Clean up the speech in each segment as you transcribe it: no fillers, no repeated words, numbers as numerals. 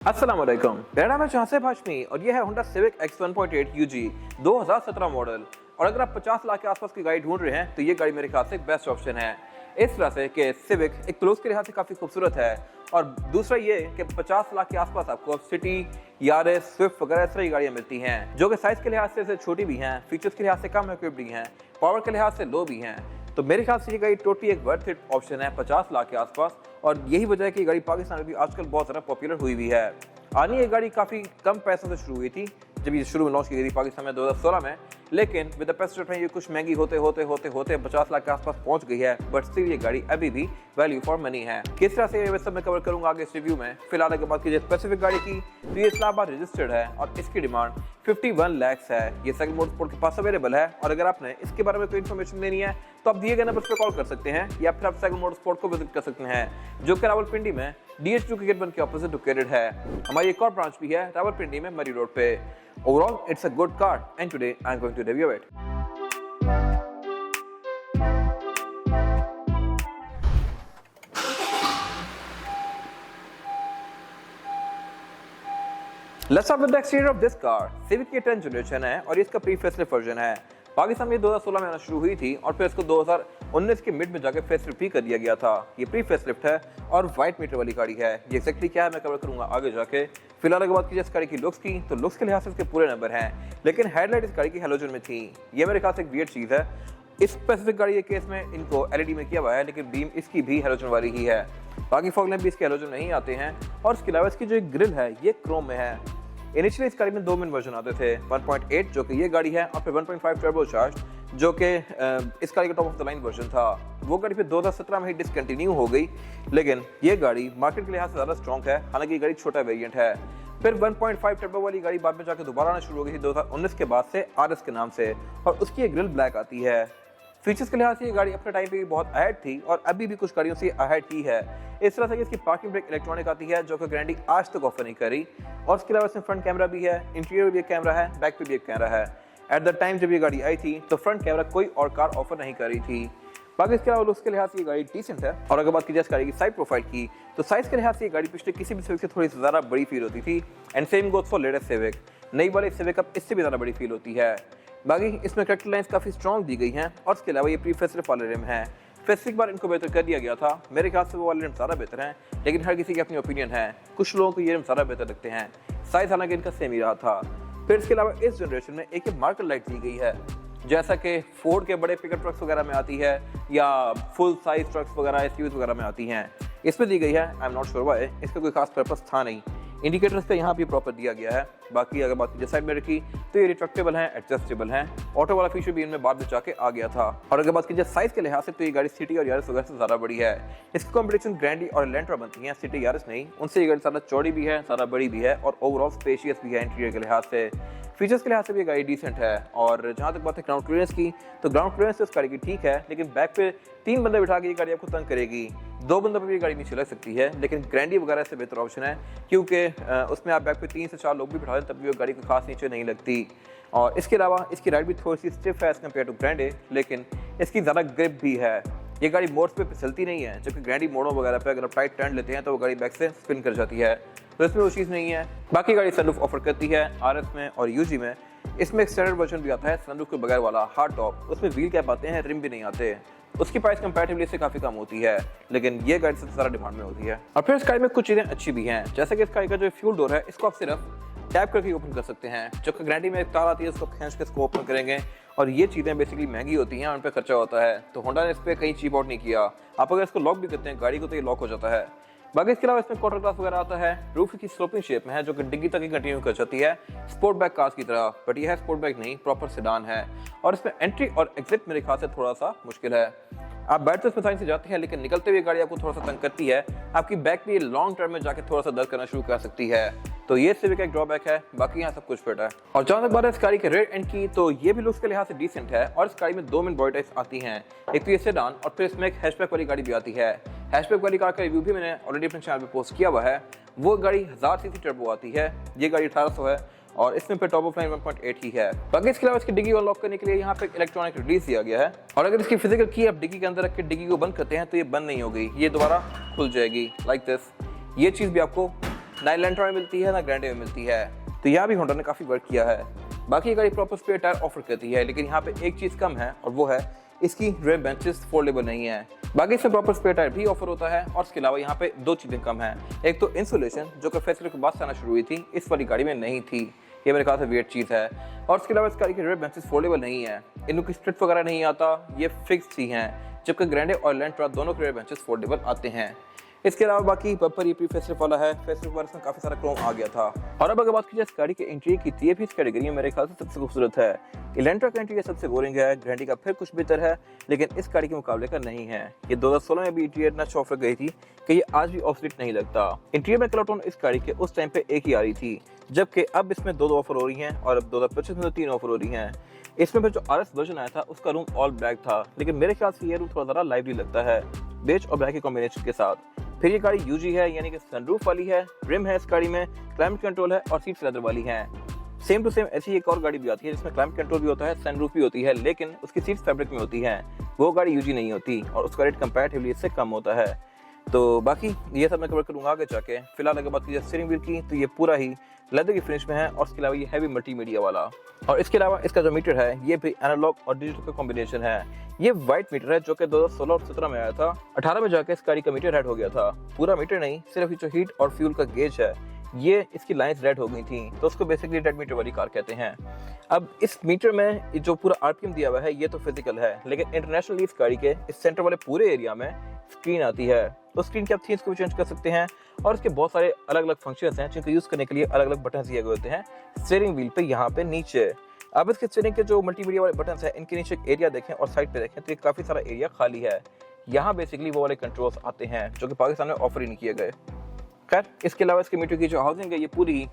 अस्सलाम वालेकुम, मेरा नाम है शाहसेब हाशमी और ये है Honda civic X1.8 UG 2017 model. और अगर आप 50 लाख के आसपास की गाड़ी ढूंढ रहे हैं तो ये गाड़ी मेरे ख्याल से बेस्ट ऑप्शन है। इस तरह से कि सिविक एक तो लुक्स के लिहाज से काफ़ी खूबसूरत है और दूसरा ये कि 50 लाख के आसपास आपको अब सिटी, यारिस, स्विफ्ट वगैरह इस तरह की गाड़ियाँ मिलती हैं जो कि साइज़ के लिहाज से छोटी भी हैं, फीचर्स के लिहाज से कम इक्विप्ड भी हैं, पावर के लिहाज से लो भी हैं। तो मेरे ख्याल से ये गाड़ी टोटली एक वर्थ इट ऑप्शन है 50 लाख के आसपास। और यही वजह है कि ये गाड़ी पाकिस्तान में भी आजकल बहुत ज़्यादा पॉपुलर हुई भी है। आनी ये गाड़ी काफ़ी कम पैसों से शुरू हुई थी जब ये शुरू में लॉन्च की गई थी पाकिस्तान में 2016 में, लेकिन with the passage of time ये कुछ महंगी होते 50 लाख के आसपास पहुंच गई है। बट स्टिल ये गाड़ी अभी भी वैल्यू फॉर मनी है। किस तरह से ये सब मैं कवर करूंगा आगे इस रिव्यू में। फिलहाल अगर बात कीजिए स्पेसिफिक गाड़ी की तो ये इस्लामाबाद रजिस्टर्ड है और इसकी डिमांड 51 लाख है। ये सेकंड मोटरस्पोर्ट के पास अवेलेबल है और अगर आपने इसके बारे में कोई इन्फॉर्मेशन लेनी है तो आप दिए गए नंबर पर कॉल कर सकते हैं या फिर आप सेकंड मोटरस्पोर्ट को विजिट कर सकते हैं जो कि रावलपिंडी में DH2 क्रिकेट बंद के ऑपोजिट लोकेटेड है। हमारी एक और ब्रांच भी है रावलपिंडी में मरी रोड पे। Overall, it's a good car and today I'm going to review it. Let's start with the exterior of this car. Civic की 10th जनरेशन है और इसका प्री फेसलिफ्ट वर्जन है। पाकिस्तान में 2016 में आना शुरू हुई थी और फिर इसको 2019 के मिड में जाके फेसलिफ्ट भी कर दिया गया था। ये प्री फेसलिफ्ट है और वाइट मीटर वाली गाड़ी है। ये एक्जैक्टली क्या है मैं कवर करूंगा आगे जाके। फिलहाल अगर बात कीजिए इस गाड़ी की लुक्स की तो लुक्स के लिहाज से इसके पूरे नंबर हैं, लेकिन हेडलाइट इस गाड़ी की हेलोजन में थी। ये मेरे ख्याल से एक वियर्ड चीज़ है। इस स्पेसिफिक गाड़ी के केस में इनको LED में किया हुआ है, लेकिन बीम इसकी भी हेलोजन वाली ही है। बाकी फॉग लैंप भी इसके हेलोजन नहीं आते हैं और इसके अलावा इसकी जो ग्रिल है ये क्रोम में है। इनिशियली इस गाड़ी में 2 मेन वर्जन आते थे, 1.8 जो कि ये गाड़ी है और फिर 1.5 टर्बो चार्ज जो कि इस गाड़ी का top of the line version था। वो गाड़ी फिर 2017 में ही डिसकंटिन्यू हो गई, लेकिन ये गाड़ी मार्केट के लिहाज से ज़्यादा स्ट्रॉन्ग है। हालांकि ये गाड़ी छोटा वेरिएंट है। फिर 1.5 टर्बो वाली गाड़ी बाद में जाकर दोबारा आना शुरू हो गई थी 2019 के बाद से RS के नाम से और उसकी एक ग्रिल ब्लैक आती है। फीचर्स के लिहाज से ये गाड़ी अपने टाइम पे भी बहुत अहेड थी और अभी भी कुछ गाड़ियों से अहेड ही है। इस तरह से कि इसकी पार्किंग ब्रेक इलेक्ट्रॉनिक आती है जो कि गारंटी आज तक ऑफर नहीं करी और इसके अलावा इसमें फ्रंट कैमरा भी है, इंटीरियर में भी एक कैमरा है, बैक पे भी एक कैमरा है। एट द टाइम जब ये गाड़ी आई थी तो फ्रंट कैमरा कोई और कार ऑफर नहीं कर रही थी। बाकी इसके अलावा उसके लिहाज से ये गाड़ी डिसेंट है। और अगर बात की जाए इस गाड़ी की साइड प्रोफाइल की तो साइज के लिहाज से ये गाड़ी पिछले किसी भी सिविक से थोड़ी ज़्यादा बड़ी फील होती थी and same goes for latest civic. नई वाली सिविक अब इससे भी ज़्यादा बड़ी फील होती है। बाकी इसमें करेक्टर लाइन्स काफ़ी स्ट्रॉन्ग दी गई हैं और इसके अलावा ये प्री फेसलिफ्ट वाले रिम है। फेसलिफ्ट बार इनको बेहतर कर दिया गया था। मेरे ख्याल से वो वाले रिम ज़्यादा बेहतर हैं, लेकिन हर किसी की अपनी ओपिनियन है। कुछ लोगों को ये रिम ज़्यादा बेहतर लगते हैं। साइज हालांकि इनका सेम ही रहा था। फिर इसके अलावा इस जनरेशन में एक मार्कर लाइट दी गई है जैसा कि फोर्ड के बड़े पिकअप ट्रक्स वगैरह में आती है या फुल साइज ट्रक्स वगैरह SUVs वगैरह में आती हैं। इसमें दी गई है। I am not sure why, इसका कोई खास पर्पस था नहीं। इंडिकेटर्स पे यहाँ भी प्रॉपर दिया गया है। बाकी अगर बात कीजिए साइड मिरर की तो ये रिट्रैक्टेबल हैं, एडजस्टेबल हैं। ऑटो वाला फीचर भी इनमें बाद में जाके आ गया था। और अगर बात कीजिए साइज के लिहाज से तो ये गाड़ी सिटी और यारिस वगैरह से ज़्यादा बड़ी है। इसकी कॉम्पिटिशन ग्रैंडी और एलेंट्रा बनती है, सिटी यारिस नहीं। उनसे ये गाड़ी ज़्यादा चौड़ी भी है, ज़्यादा बड़ी भी है और ओवरऑल स्पेशियस भी है इंटीरियर के लिहाज से। फीचर्स के लिहाज से भी गाड़ी डिसेंट है। और जहाँ तक बात है ग्राउंड क्लियरेंस की तो ग्राउंड क्लियरेंस इस गाड़ी की ठीक है, लेकिन बैक पे 3 बंदे बिठा के ये गाड़ी आपको तंग करेगी। 2 बंदों पर भी गाड़ी नीचे लग सकती है, लेकिन ग्रैंडी वगैरह से बेहतर ऑप्शन है क्योंकि उसमें आप बैक पे 3 से 4 लोग भी बिठा दें तब भी वो गाड़ी को खास नीचे नहीं लगती। और इसके अलावा इसकी राइड भी थोड़ी सी स्टिफ है एज कम्पेयर टू ग्रैंडे, लेकिन इसकी ज़्यादा ग्रिप भी है। ये गाड़ी मोड्स पे फिसलती नहीं है, जबकि ग्रैंडी मोड़ों वगैरह पे अगर आप टाइट टर्न लेते हैं तो वो गाड़ी बैक से स्पिन कर जाती है, तो इसमें वो चीज़ नहीं है। बाकी गाड़ी सनरूफ ऑफर करती है RS में और UG में। इसमें एक स्टैंडर्ड वर्जन भी आता है सनरूफ के बगैर वाला हार्ड टॉप, उसमें व्हील कैप आते हैं, रिम भी नहीं आते। उसकी प्राइस कंपैरेटिवली इससे काफ़ी कम होती है, लेकिन ये गाड़ी सबसे ज़्यादा डिमांड में होती है। और फिर इस गाड़ी में कुछ चीज़ें अच्छी भी हैं, जैसे कि इस गाड़ी का जो फ्यूल डोर है इसको आप सिर्फ टैप करके ओपन कर सकते हैं। जो कि गारंटी में एक तार आती है उसको खींच के इसको ओपन करेंगे और ये चीज़ें बेसिकली महंगी होती हैं, उन पर खर्चा होता है। तो होंडा ने इस पर कहीं चीप आउट नहीं किया। आप अगर इसको लॉक भी करते हैं गाड़ी को तो ये लॉक हो जाता है। बाकी इसके अलावा इसमें क्वार्टर ग्लास वगैरह आता है। रूफ की स्लोपिंग शेप में है जो कि डिग्गी तक ही कंटिन्यू कर जाती है स्पोर्ट बैग कार्स की तरह, बट यह है स्पोर्ट बैग नहीं, प्रॉपर सेडान है। और इसमें एंट्री और एग्जिट मेरे ख्याल से थोड़ा सा मुश्किल है। आप बैठते इसमें साइन से जाते हैं, लेकिन निकलते हुए गाड़ी आपको थोड़ा सा तंग करती है। आपकी बैक भी लॉन्ग टर्म में जाके थोड़ा सा दर्द करना शुरू कर सकती है, तो ये सिर्फ एक ड्रॉबैक है। बाकी यहाँ सब कुछ फिट है। और जहाँ तक बात है इस गाड़ी के रेयर एंड की तो ये भी लुक्स के लिहाज से डिसेंट है और इस गाड़ी में 2 मेन बॉडी टाइप्स आती हैं। एक तो ये सेडान और फिर इसमें एक हैचबैक वाली गाड़ी भी आती है। हैचबैक वाली कार का रिव्यू भी मैंने ऑलरेडी अपने चैनल पे पोस्ट किया हुआ है। वो गाड़ी 1000 सीसी टर्बो आती है, ये गाड़ी 1800 है और इसमें पे टॉप ऑफ लाइन 1.8 ही है। बाकी इसके अलावा इसकी डिग्गी को अनलॉक करने के लिए यहाँ पे एक इलेक्ट्रॉनिक रिलीज दिया गया है और अगर इसकी फिजिकल की आप डिग्गी के अंदर रख के डिग्गी को बंद करते हैं तो ये बंद नहीं होगी, ये दोबारा खुल जाएगी लाइक दिस। ये चीज़ भी आपको ना एलेंट्रा में मिलती है ना ग्रैंडे में मिलती है। तो यहाँ भी होंडा ने काफ़ी वर्क किया है। बाकी ये गाड़ी प्रॉपर स्पेयर टायर ऑफर करती है, लेकिन यहाँ पे एक चीज़ कम है और वो है इसकी रेयर बेंचेस फोल्डेबल नहीं है। बाकी इसमें प्रॉपर स्पेयर टायर भी ऑफर होता है और इसके अलावा यहाँ पे दो चीज़ें कम हैं। एक तो इंसुलेशन जो कि फेसलिफ्ट के बाद से आना शुरू हुई थी, इस वाली गाड़ी में नहीं थी, ये मेरे ख्याल से वेट चीज़ है। और इसके अलावा इस गाड़ी की रेयर बेंचेस फोल्डेबल नहीं है, इनकी स्ट्रिप वगैरह नहीं आता, ये फिक्स ही हैं, जबकि ग्रैंडे और एलेंट्रा दोनों के रेयर बेंचेस फोल्डेबल आते हैं। इसके अलावा बाकी बम्पर ये प्री फेसलिफ्ट वाला है, फेसलिफ्ट वाले में काफी सारा क्रोम आ गया था। और अब अगर बात की जाए इस गाड़ी के इंटीरियर की, तो ये भी इस कैटेगरी में मेरे ख्याल से सबसे खूबसूरत है। एलेंट्रा का इंटीरियर सबसे बोरिंग है, ग्रैंडी का फिर कुछ बेहतर है, लेकिन इस गाड़ी के मुकाबले का नहीं है। ये 2016 में भी इंटीरियर इतना ऑफर गई थी कि ये आज भी ऑब्सोलीट नहीं लगता। इंटीरियर में कलर टोन इस गाड़ी के उस टाइम पे एक ही आ रही थी, जबकि अब इसमें दो ऑफर हो रही हैं और अब 2025 में तो 3 ऑफर हो रही हैं। इसमें फिर जो RS वर्जन आया था उसका रूम ऑल ब्लैक था, लेकिन मेरे ख्याल से ये रूम थोड़ा ज़्यादा लाइवली लगता है बेज और ब्लैक के कॉम्बिनेशन के साथ। फिर ये गाड़ी UG है, यानी कि सनरूफ वाली है, रिम है इस गाड़ी में, क्लाइमेट कंट्रोल है और सीट्स लेदर वाली हैं। सेम टू सेम ऐसी एक और गाड़ी भी आती है जिसमें क्लाइमेट कंट्रोल भी होता है, सनरूफ भी होती है, लेकिन उसकी सीट्स फैब्रिक में होती हैं। वो गाड़ी UG नहीं होती और उसका रेट कंपैरेटिवली इससे कम होता है। तो बाकी ये सब मैं कवर करूँगा आगे जाके। फिलहाल अगर बात की स्टीयरिंग व्हील की, तो ये पूरा ही लेदर की फिनिश में है और इसके अलावा ये हैवी मल्टीमीडिया वाला। और इसके अलावा इसका जो मीटर है ये भी एनालॉग और डिजिटल का कॉम्बिनेशन है। ये वाइट मीटर है जो कि 2016 और 17 में आया था, 18 में जाके इस गाड़ी का मीटर रेड हो गया था। पूरा मीटर नहीं, सिर्फ जो हीट और फ्यूल का गेज है ये इसकी लाइंस रेड हो गई थी, तो उसको बेसिकली रेड मीटर वाली कार कहते हैं। अब इस मीटर में जो पूरा RPM दिया हुआ है ये तो फिजिकल है, लेकिन इंटरनेशनली इस गाड़ी के इस सेंटर वाले पूरे एरिया में स्क्रीन आती है। तो स्क्रीन के आप थीम्स को भी चेंज कर सकते हैं और इसके बहुत सारे अलग अलग फंक्शंस हैं जिनको यूज करने के लिए अलग अलग बटन दिए गए होते हैं स्टीयरिंग व्हील पे यहाँ पे नीचे। अब इसके स्टीयरिंग के जो मल्टीमीडिया वाले बटन है इनके नीचे एरिया देखें और साइड पे देखें तो ये काफी सारा एरिया खाली है। यहाँ बेसिकली वो वाले कंट्रोल्स आते हैं जो कि पाकिस्तान में ऑफर ही नहीं किए गए। खैर इसके अलावा इसके मीटर की जो हाउसिंग है ये पूरी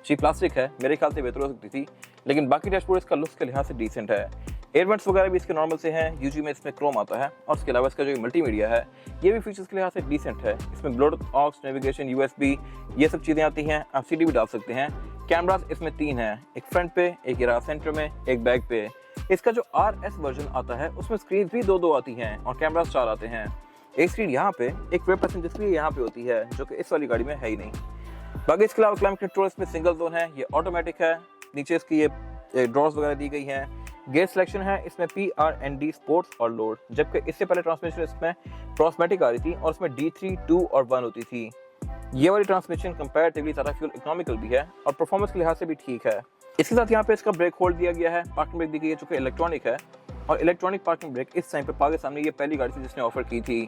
चीप प्लास्टिक है, मेरे ख्याल से बेहतर हो सकती थी, लेकिन बाकी डैशबोर्ड इसका लुक्स के लिहाज से डिसेंट है। एयरवेंट्स वगैरह भी इसके नॉर्मल से हैं, UG में इसमें क्रोम आता है और इसके अलावा इसका जो मल्टीमीडिया है ये भी फीचर्स के लिहाज से डिसेंट है। इसमें ब्लूटूथ, ऑक्स, नेविगेशन, USB ये सब चीज़ें आती हैं, आप CD भी डाल सकते हैं। कैमरास इसमें 3 हैं, एक फ्रंट पे, एक ये रहा सेंटर में, एक बैक पे। इसका जो RS वर्जन आता है उसमें स्क्रीन भी 2 आती हैं और कैमरास 4 आते हैं। एक स्क्रीन यहाँ पे, एक वेब पैसेंजर स्क्रीन यहाँ पे होती है जो कि इस वाली गाड़ी में है ही नहीं। बाकी इसके अलावा क्लाइमेट कंट्रोल इसमें सिंगल जोन है, ये ऑटोमेटिक है, नीचे इसकी ये ड्रॉर्स वगैरह दी गई हैं। गेयर सिलेक्शन है इसमें PRND स्पोर्ट्स और लोड, जबकि इससे पहले ट्रांसमिशन इसमें ट्रांसमेटिक आ रही थी और उसमें D3, 2 और 1 होती थी। ये वाली ट्रांसमिशन कंपैरेटिवली ज़्यादा फ्यूल इकोनॉमिकल भी है और परफॉर्मेंस के लिहाज से भी ठीक है। इसके साथ यहाँ पे इसका ब्रेक होल्ड दिया गया है, पार्किंग ब्रेक दी गई है जो कि इलेक्ट्रॉनिक है और इलेक्ट्रॉनिक पार्किंग ब्रेक इस टाइम पे पाकिस्तान में ये पहली गाड़ी थी जिसने ऑफर की थी।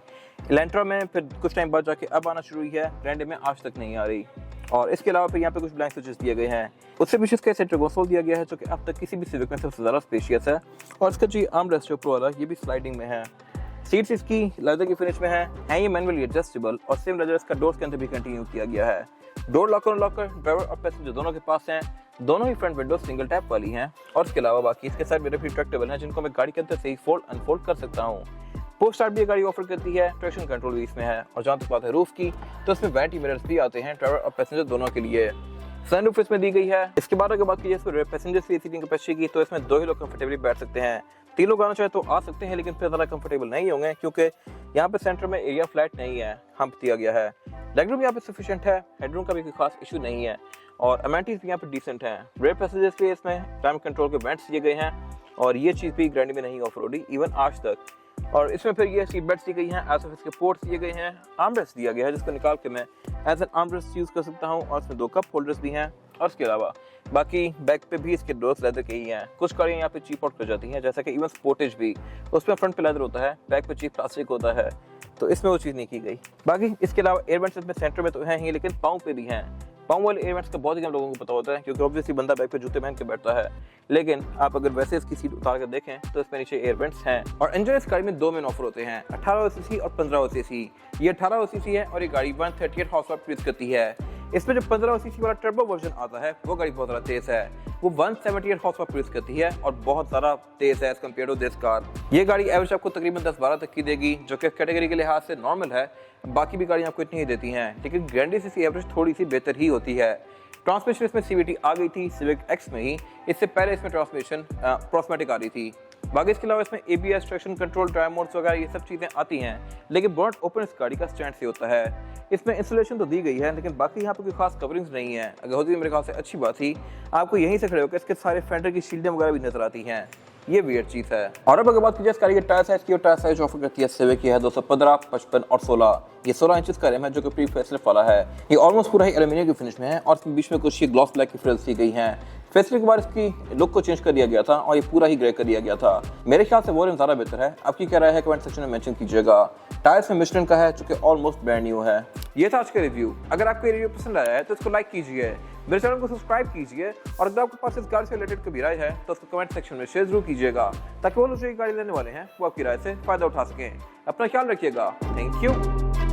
एलेंट्रा में फिर कुछ टाइम बाद जाके अब आना शुरू हुई है, ग्रैंडे में आज तक नहीं आ रही। और इसके अलावा फिर यहाँ पे कुछ ब्लैंक स्विचेस दिए गए हैं। उससे पीछे इसका सेंटर कंसोल दिया गया है जो कि अब तक किसी भी सिविक में सबसे ज़्यादा स्पेशियस है और इसका जो आर्म रेस्ट जो प्रो वाला ये भी स्लाइडिंग में है। सीट्स इसकी लेदर की फिनिश में है ये मैनुअली एडजस्टेबल और सेम लेदर इसका डोर्स के अंदर भी कंटिन्यू किया गया है। डोर लॉकर ड्राइवर और पैसेंजर दोनों के पास हैं, दोनों ही फ्रंट विंडो सिंगल टैप वाली हैं और इसके अलावा बाकी इसके साइड मिरर भी रिट्रैक्टेबल हैं जिनको मैं गाड़ी के अंदर से ही फोल्ड अनफोल्ड कर सकता हूँ। पोस्ट स्टार्ट भी ये गाड़ी ऑफर करती है, ट्रैक्शन कंट्रोल भी इसमें है और जहाँ तक बात है रूफ की तो इसमें वैनिटी मिरर्स भी आते हैं ड्राइवर और पैसेंजर दोनों के लिए। सनरूफ इसमें दी गई है। इसके बाद अगर बात की जाए पैसेंजर की सीटिंग कैपेसिटी की तो इसमें 2 ही लोग कंफर्टेबली बैठ सकते हैं। 3 लोग आना चाहे तो आ सकते हैं, लेकिन फिर ज़्यादा कंफर्टेबल नहीं होंगे क्योंकि यहाँ पे सेंटर में एरिया फ्लैट नहीं है, हम्प दिया गया है। लेगरूम यहाँ पे सफिशिएंट है, हेडरूम का भी कोई खास इशू नहीं है और अमेनिटीज भी यहाँ पे डिसेंट हैं। रेयर पैसेंजर्स के इसमें टाइम कंट्रोल के वेंट्स दिए गए हैं और ये चीज़ भी ग्रैंडी में नहीं ऑफर हो रही इवन आज तक। और इसमें फिर ये सीट बेल्ट दी गई हैं, एज इसके पोर्ट्स दिए गए हैं, आर्मरेस्ट दिया गया है जिसको निकाल के मैं एज एन आर्मरेस्ट यूज़ कर सकता हूँ और इसमें 2 कप होल्डर्स भी हैं। और इसके अलावा बाकी बैक पे भी इसके डोर्स लेदर के ही हैं। कुछ गाड़ियाँ यहाँ पे चीप आउट कर जाती हैं जैसा कि इवन स्पोर्टेज भी, उसमें फ्रंट पे लेदर होता है, बैक पे चीप प्लास्टिक होता है, तो इसमें वो चीज़ नहीं की गई। बाकी इसके अलावा एयरवेंट्स इसमें सेंटर में तो हैं ही, लेकिन पाँव पे भी हैं। पाँव वाले एयरवेंट्स का बहुत ही कम लोगों को पता होता है क्योंकि ऑब्वियसली बंदा बैक पे जूते पहन के बैठता है, लेकिन आप अगर वैसे इसकी सीट उतार कर देखें तो इसमें नीचे एयरवेंट्स हैं। और इंजन इस गाड़ी में 2 मेन ऑफर होते हैं, 18 सीसी और 15 सीसी। ये 18 सीसी है और ये गाड़ी 138 हॉर्स पावर प्रोड्यूस करती है। इसमें जो 15 सीसी वाला टर्बो वर्जन आता है वो गाड़ी बहुत ज़्यादा तेज है, वो 178 हॉर्स पावर प्रोड्यूस करती है और बहुत ज़्यादा तेज है as compare to this car. ये गाड़ी एवरेज आपको तकरीबन 10-12 तक की देगी जो कि कैटेगरी के लिहाज से नॉर्मल है, बाकी भी गाड़ियाँ आपको इतनी ही देती हैं, लेकिन ग्रैंडी सीसी एवरेज थोड़ी सी बेहतर ही होती है। ट्रांसमिशन इसमें CVT आ गई थी सिविक एक्स में ही, इससे पहले इसमें ट्रांसमिशन प्रॉस्मेटिक आ रही थी। बाकी इसके अलावा इसमें ABS, traction control, drive modes वगैरह ये सब चीज़ें आती हैं, लेकिन बोनट ओपन इस गाड़ी का स्टैंड से होता है। इसमें इंस्टॉलेशन तो दी गई है, लेकिन बाकी यहाँ पे कोई खास कवरिंग्स नहीं है। अगर होती तो मेरे ख्याल से अच्छी बात थी। आपको यहीं से खड़े होकर इसके सारे फेंडर की शील्डें वगैरह भी नजर आती हैं। ये वियर्ड चीज़ है। और अब अगर बात की जाए टायर साइज की, और टायर साइज ऑफर करती है सिविक की है 215, 55 और 16। ये 16 इंचेस का रिम है जो कि प्री फेसलिफ्ट वाला है। ये ऑलमोस्ट पूरा ही एल्यूमिनियम की फिनिश में है और इसके बीच में कुछ ये ग्लॉस ब्लैक की फ्रिल्स दी गई हैं। फेसलिफ्ट के बाद इसकी लुक को चेंज कर दिया गया था और ये पूरा ही ग्रे कर दिया गया था। मेरे ख्याल से वो रिम ज़्यादा बेहतर है। आपकी क्या राय है कमेंट सेक्शन में मेंशन कीजिएगा। टायर्स में मिशेलिन का है जो कि ऑलमोस्ट ब्रांड न्यू है। ये था आज का रिव्यू। अगर आपको ये रिव्यू पसंद आया है तो इसको लाइक कीजिए, मेरे चैनल को सब्सक्राइब कीजिए, और अगर आपके पास इस गाड़ी से रिलेटेड कोई राय है तो उसको कमेंट सेक्शन में शेयर जरूर कीजिएगा, ताकि वो लोग जो गाड़ी लेने वाले हैं वो आपकी राय से फायदा उठा सकें। अपना ख्याल रखिएगा। Thank you.